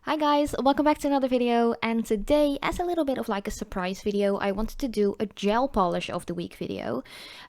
Hi guys, welcome back to another video, and today, as a little bit of like a surprise video, I wanted to do a gel polish of the week video.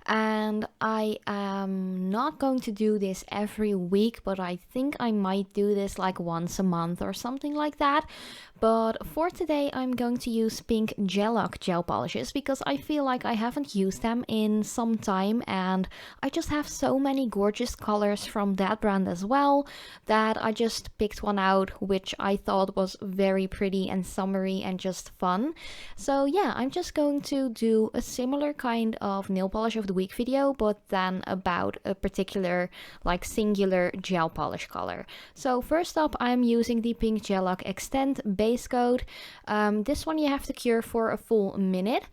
And I am not going to do this every week, but I think I might do this like once a month or something like that. But for today, I'm going to use Pink Gellac gel polishes because I feel like I haven't used them in some time, and I just have so many gorgeous colors from that brand as well that I just picked one out which I thought was very pretty and summery and just fun. So yeah, I'm just going to do a similar kind of nail polish of the week video, but then about a particular like singular gel polish color. So first up, I'm using the Pink Gellac Extend base coat. This one you have to cure for a full minute.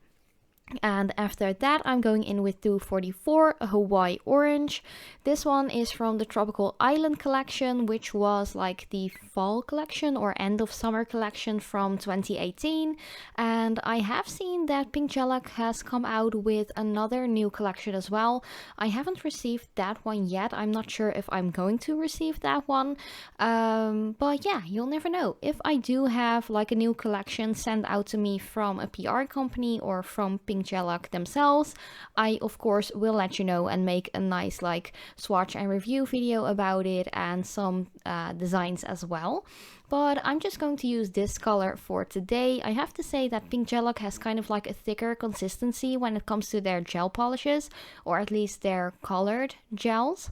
And after that, I'm going in with 244 Hawaii Orange. This one is from the Tropical Island collection, which was like the fall collection or end of summer collection from 2018. And I have seen that Pink Gellac has come out with another new collection as well. I haven't received that one yet. I'm not sure if I'm going to receive that one. But yeah, you'll never know. If I do have like a new collection sent out to me from a PR company or from Pink Gellac themselves, I of course will let you know and make a nice like swatch and review video about it and some designs as well. But I'm just going to use this color for today. I have to say that Pink Gellac has kind of like a thicker consistency when it comes to their gel polishes, or at least their colored gels.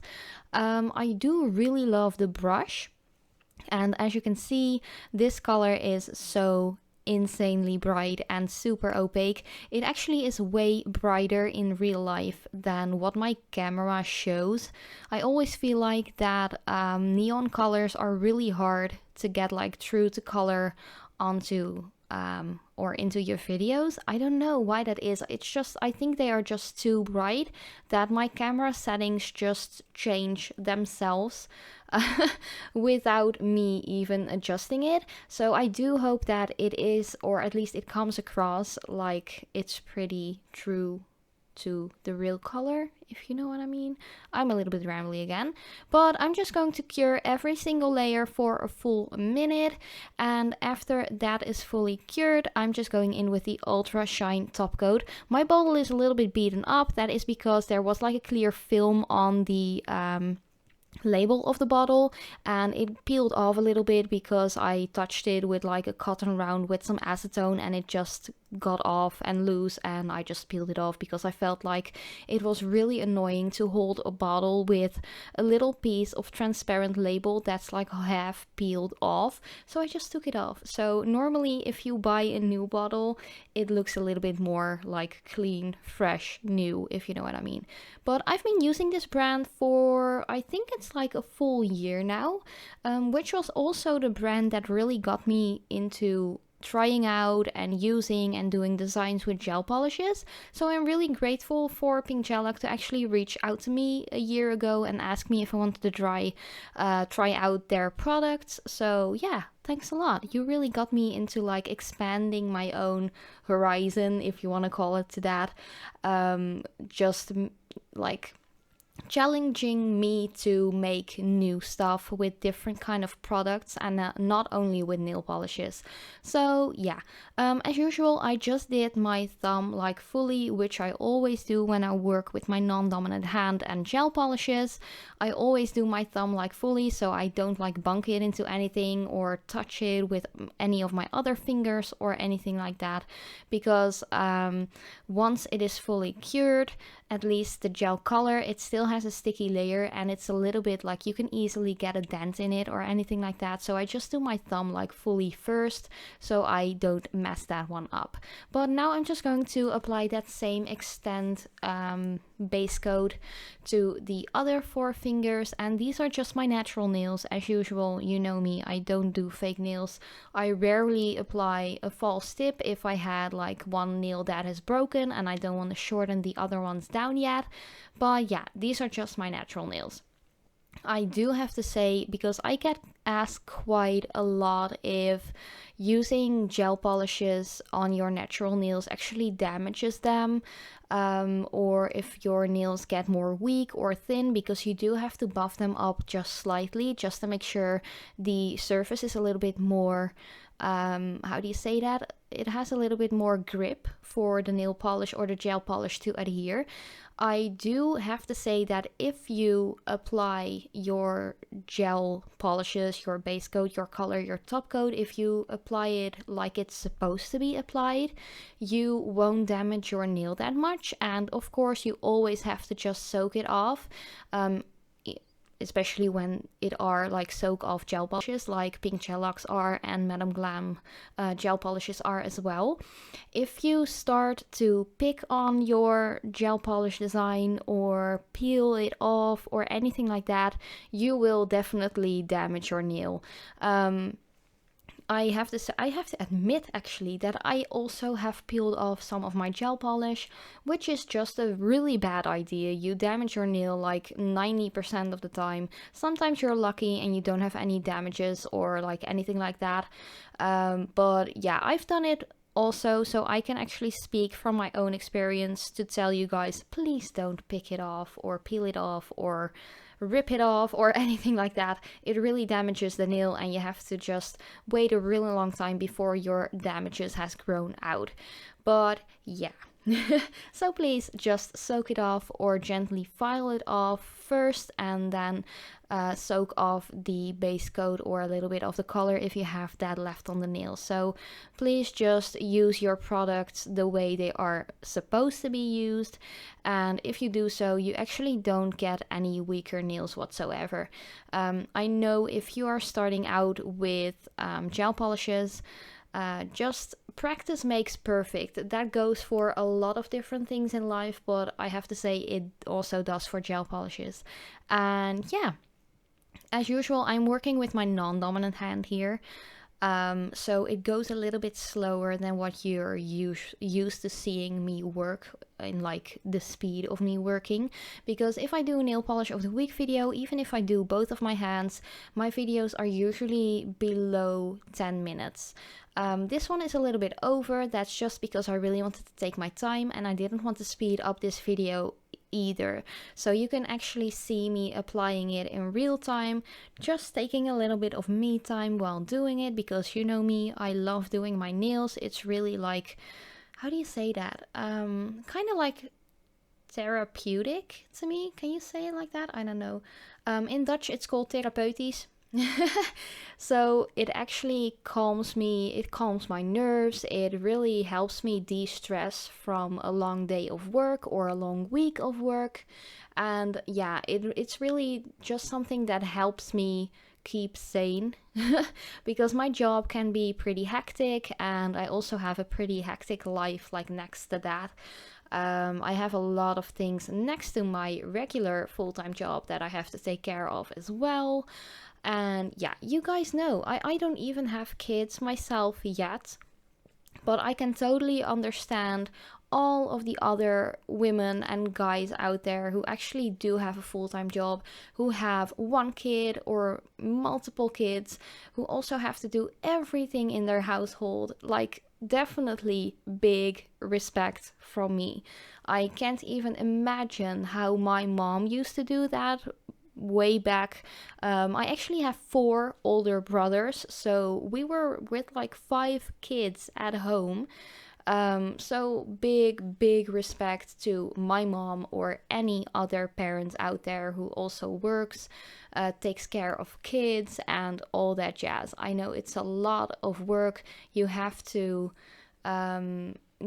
I do really love the brush, and as you can see, this color is so insanely bright and super opaque. It actually is way brighter in real life than what my camera shows. I always feel like that neon colors are really hard to get like true to color onto or into your videos. I don't know why that is. It's just, I think they are just too bright that my camera settings just change themselves without me even adjusting it. So I do hope that it is, or at least it comes across like it's pretty true to the real color, if you know what I mean. I'm a little bit rambly again, but I'm just going to cure every single layer for a full minute, and after that is fully cured, I'm just going in with the Ultra Shine top coat. My bottle is a little bit beaten up. That is because there was like a clear film on the label of the bottle, and it peeled off a little bit because I touched it with like a cotton round with some acetone, and it just got off and loose, and I just peeled it off because I felt like it was really annoying to hold a bottle with a little piece of transparent label that's like half peeled off. So I just took it off. So normally if you buy a new bottle, it looks a little bit more like clean, fresh, new, if you know what I mean. But I've been using this brand for, I think it's like a full year now, which was also the brand that really got me into trying out and using and doing designs with gel polishes. So I'm really grateful for Pink Gellac to actually reach out to me a year ago and ask me if I wanted to try out their products. So yeah, thanks a lot. You really got me into like expanding my own horizon, if you want to call it to that. Just like challenging me to make new stuff with different kind of products, and not only with nail polishes. So yeah, as usual, I just did my thumb like fully, which I always do when I work with my non-dominant hand and gel polishes. I always do my thumb like fully, so I don't like bunk it into anything or touch it with any of my other fingers or anything like that, because once it is fully cured, at least the gel color, it still has a sticky layer, and it's a little bit like you can easily get a dent in it or anything like that. So I just do my thumb like fully first, so I don't mess that one up. But now I'm just going to apply that same Extend base coat to the other four fingers, and these are just my natural nails. As usual, you know me, I don't do fake nails. I rarely apply a false tip if I had like one nail that is broken and I don't want to shorten the other ones down yet. But yeah, these are just my natural nails. I do have to say, because I get asked quite a lot if using gel polishes on your natural nails actually damages them, or if your nails get more weak or thin, because you do have to buff them up just slightly just to make sure the surface is a little bit more, how do you say that? It has a little bit more grip for the nail polish or the gel polish to adhere. I do have to say that if you apply your gel polishes, your base coat, your color, your top coat, if you apply it like it's supposed to be applied, you won't damage your nail that much. And of course, you always have to just soak it off. Especially when it are like soak off gel polishes like pinkgellac are and Madam Glam gel polishes are as well. If you start to pick on your gel polish design or peel it off or anything like that, you will definitely damage your nail. I have to admit actually that I also have peeled off some of my gel polish, which is just a really bad idea. You damage your nail like 90% of the time. Sometimes you're lucky and you don't have any damages or like anything like that. But yeah, I've done it also, so I can actually speak from my own experience to tell you guys, please don't pick it off or peel it off or rip it off or anything like that. It really damages the nail and you have to just wait a really long time before your damages has grown out. But yeah. So please just soak it off or gently file it off first and then soak off the base coat or a little bit of the color if you have that left on the nail. So please just use your products the way they are supposed to be used, and if you do so, you actually don't get any weaker nails whatsoever. I know if you are starting out with gel polishes, just practice makes perfect. That goes for a lot of different things in life, but I have to say it also does for gel polishes. And yeah, as usual, I'm working with my non-dominant hand here. So it goes a little bit slower than what you're used to seeing me work in, like the speed of me working. Because if I do a nail polish of the week video, even if I do both of my hands, my videos are usually below 10 minutes. This one is a little bit over. That's just because I really wanted to take my time and I didn't want to speed up this video either. So you can actually see me applying it in real time, just taking a little bit of me time while doing it, because you know me, I love doing my nails. It's really like, how do you say that? Kind of like therapeutic to me. Can you say it like that? I don't know. In Dutch it's called therapeutisch. So it actually calms me, it calms my nerves, it really helps me de-stress from a long day of work or a long week of work. And yeah, it's really just something that helps me keep sane because my job can be pretty hectic and I also have a pretty hectic life like next to that. I have a lot of things next to my regular full-time job that I have to take care of as well. And yeah, you guys know, I don't even have kids myself yet, but I can totally understand all of the other women and guys out there who actually do have a full-time job, who have one kid or multiple kids, who also have to do everything in their household. Like, definitely big respect from me. I can't even imagine how my mom used to do that way back. I actually have 4 older brothers, so we were with like 5 kids at home. So big respect to my mom or any other parents out there who also works, takes care of kids and all that jazz. I know it's a lot of work. You have to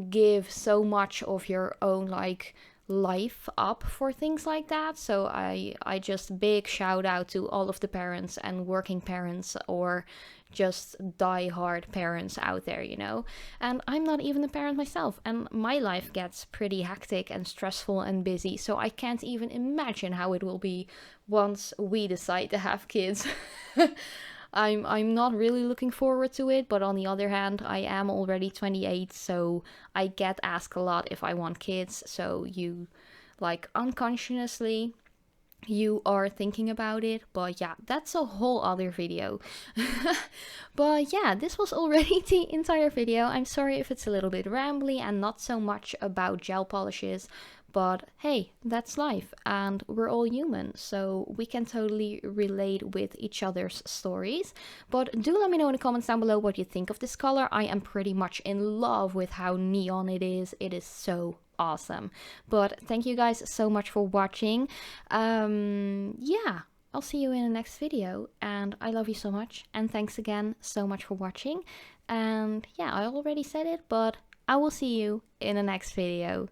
give so much of your own like life up for things like that. So I just big shout out to all of the parents and working parents or just die-hard parents out there, you know. And I'm not even a parent myself, and my life gets pretty hectic and stressful and busy, so I can't even imagine how it will be once we decide to have kids. I'm not really looking forward to it, but on the other hand, I am already 28, so I get asked a lot if I want kids. So you, like, unconsciously you are thinking about it, but yeah, that's a whole other video. But yeah, this was already the entire video. I'm sorry if it's a little bit rambly and not so much about gel polishes, but hey, that's life and we're all human, so we can totally relate with each other's stories. But do let me know in the comments down below what you think of this color. I am pretty much in love with how neon it is. It is so awesome. But thank you guys so much for watching. Yeah, I'll see you in the next video, and I love you so much, and thanks again so much for watching. And yeah, I already said it, but I will see you in the next video.